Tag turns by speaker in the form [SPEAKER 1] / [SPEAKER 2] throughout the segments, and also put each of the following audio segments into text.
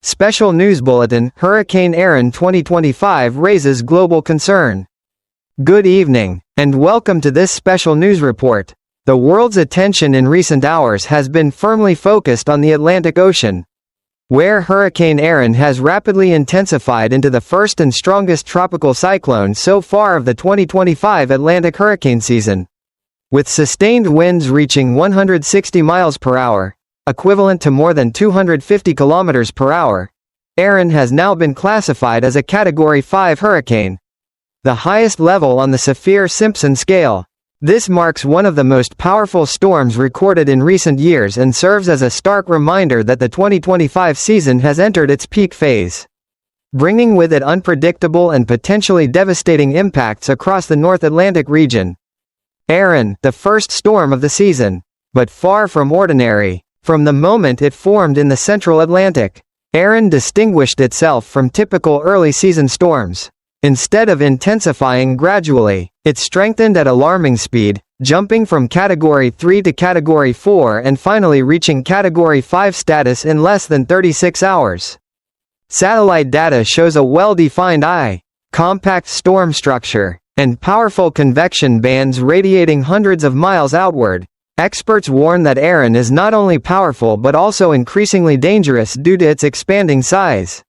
[SPEAKER 1] Special News Bulletin: Hurricane ERIN 2025 raises global concern. Good evening, and welcome to this special news report. The world's attention in recent hours has been firmly focused on the Atlantic Ocean, where Hurricane ERIN has rapidly intensified into the first and strongest tropical cyclone so far of the 2025 Atlantic hurricane season. With sustained winds reaching 160 miles per hour, equivalent to more than 250 kilometers per hour, ERIN has now been classified as a Category 5 hurricane, the highest level on the Saffir-Simpson scale. This marks one of the most powerful storms recorded in recent years and serves as a stark reminder that the 2025 season has entered its peak phase, bringing with it unpredictable and potentially devastating impacts across the North Atlantic region. ERIN, the first storm of the season, but far from ordinary. From the moment it formed in the central Atlantic, ERIN distinguished itself from typical early-season storms. Instead of intensifying gradually, it strengthened at alarming speed, jumping from Category 3 to Category 4 and finally reaching Category 5 status in less than 36 hours. Satellite data shows a well-defined eye, compact storm structure, and powerful convection bands radiating hundreds of miles outward. Experts warn that ERIN is not only powerful but also increasingly dangerous due to its expanding size.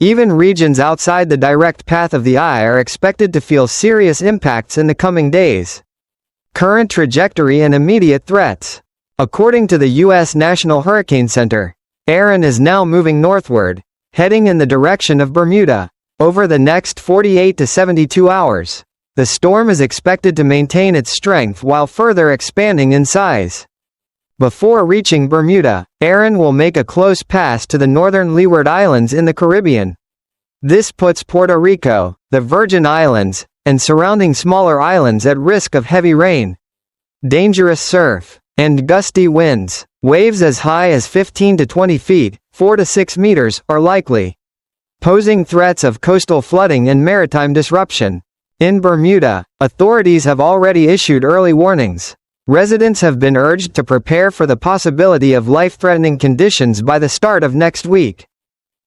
[SPEAKER 1] Even regions outside the direct path of the eye are expected to feel serious impacts in the coming days. Current trajectory and immediate threats. According to the U.S. National Hurricane Center, ERIN is now moving northward, heading in the direction of Bermuda. Over the next 48 to 72 hours, the storm is expected to maintain its strength while further expanding in size. Before reaching Bermuda, ERIN will make a close pass to the northern Leeward Islands in the Caribbean. This puts Puerto Rico, the Virgin Islands, and surrounding smaller islands at risk of heavy rain, dangerous surf, and gusty winds. Waves as high as 15 to 20 feet, 4 to 6 meters, are likely, posing threats of coastal flooding and maritime disruption. In Bermuda, authorities have already issued early warnings. Residents have been urged to prepare for the possibility of life-threatening conditions by the start of next week.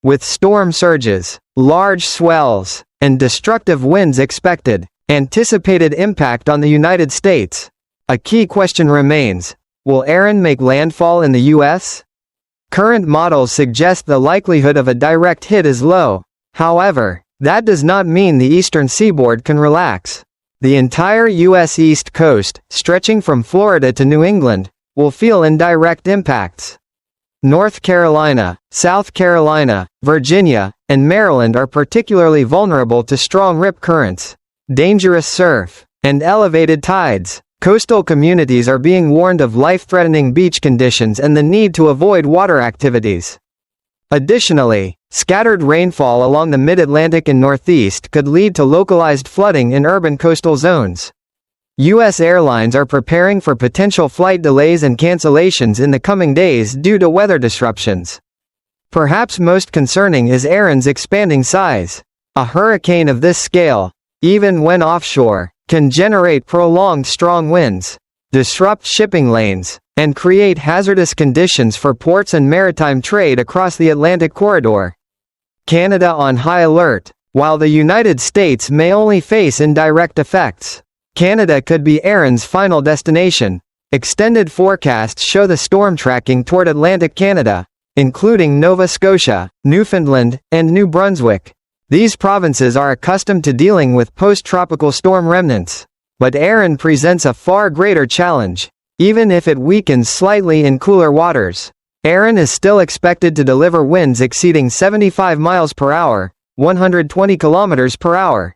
[SPEAKER 1] With storm surges, large swells, and destructive winds expected, anticipated impact on the United States. A key question remains: will ERIN make landfall in the U.S.? Current models suggest the likelihood of a direct hit is low. However, that does not mean the eastern seaboard can relax. The entire U.S. East Coast, stretching from Florida to New England, will feel indirect impacts. North Carolina, South Carolina, Virginia, and Maryland are particularly vulnerable to strong rip currents, dangerous surf, and elevated tides. Coastal communities are being warned of life-threatening beach conditions and the need to avoid water activities. Additionally, scattered rainfall along the mid-Atlantic and Northeast could lead to localized flooding in urban coastal zones. U.S. airlines are preparing for potential flight delays and cancellations in the coming days due to weather disruptions. Perhaps most concerning is ERIN's expanding size. A hurricane of this scale, even when offshore, can generate prolonged strong winds, disrupt shipping lanes, and create hazardous conditions for ports and maritime trade across the Atlantic corridor. Canada on high alert. While the United States may only face indirect effects, Canada could be ERIN's final destination. Extended forecasts show the storm tracking toward Atlantic Canada, including Nova Scotia, Newfoundland, and New Brunswick. These provinces are accustomed to dealing with post-tropical storm remnants. But ERIN presents a far greater challenge. Even if it weakens slightly in cooler waters, ERIN is still expected to deliver winds exceeding 75 miles per hour, 120 kilometers per hour,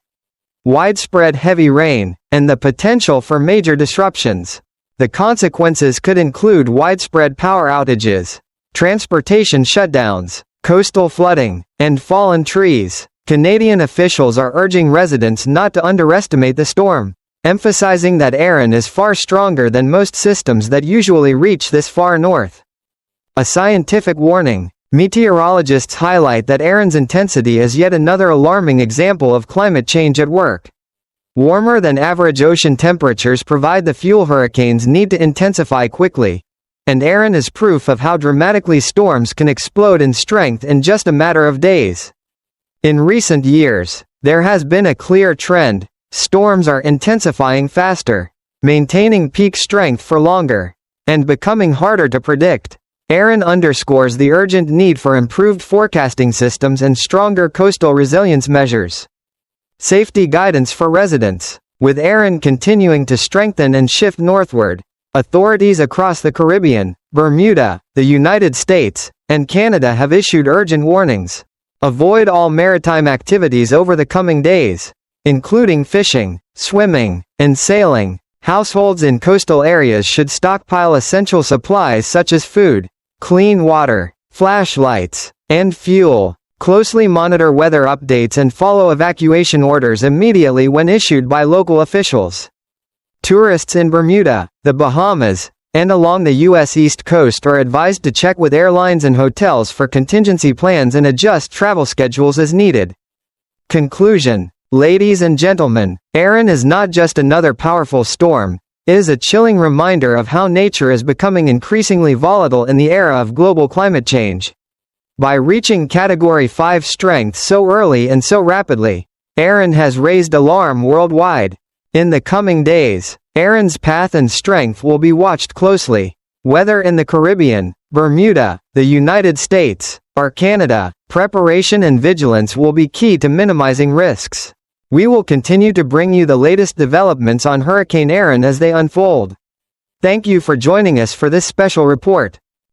[SPEAKER 1] widespread heavy rain, and the potential for major disruptions. The consequences could include widespread power outages, transportation shutdowns, coastal flooding, and fallen trees. Canadian officials are urging residents not to underestimate the storm, emphasizing that ERIN is far stronger than most systems that usually reach this far north. A scientific warning. Meteorologists highlight that ERIN's intensity is yet another alarming example of climate change at work. Warmer than average ocean temperatures provide the fuel hurricanes need to intensify quickly, and ERIN is proof of how dramatically storms can explode in strength in just a matter of days. In recent years, there has been a clear trend: storms are intensifying faster, maintaining peak strength for longer, and becoming harder to predict. ERIN underscores the urgent need for improved forecasting systems and stronger coastal resilience measures. Safety guidance for residents. With ERIN continuing to strengthen and shift northward, authorities across the Caribbean, Bermuda, the United States, and Canada have issued urgent warnings. Avoid all maritime activities over the coming days, including fishing, swimming, and sailing. Households in coastal areas should stockpile essential supplies such as food, clean water, flashlights, and fuel. Closely monitor weather updates and follow evacuation orders immediately when issued by local officials. Tourists in Bermuda, the Bahamas, and along the U.S. East Coast are advised to check with airlines and hotels for contingency plans and adjust travel schedules as needed. Conclusion. Ladies and gentlemen, ERIN is not just another powerful storm, it is a chilling reminder of how nature is becoming increasingly volatile in the era of global climate change. By reaching Category 5 strength so early and so rapidly, ERIN has raised alarm worldwide. In the coming days, ERIN's path and strength will be watched closely. Whether in the Caribbean, Bermuda, the United States, or Canada, preparation and vigilance will be key to minimizing risks. We will continue to bring you the latest developments on Hurricane ERIN as they unfold. Thank you for joining us for this special report.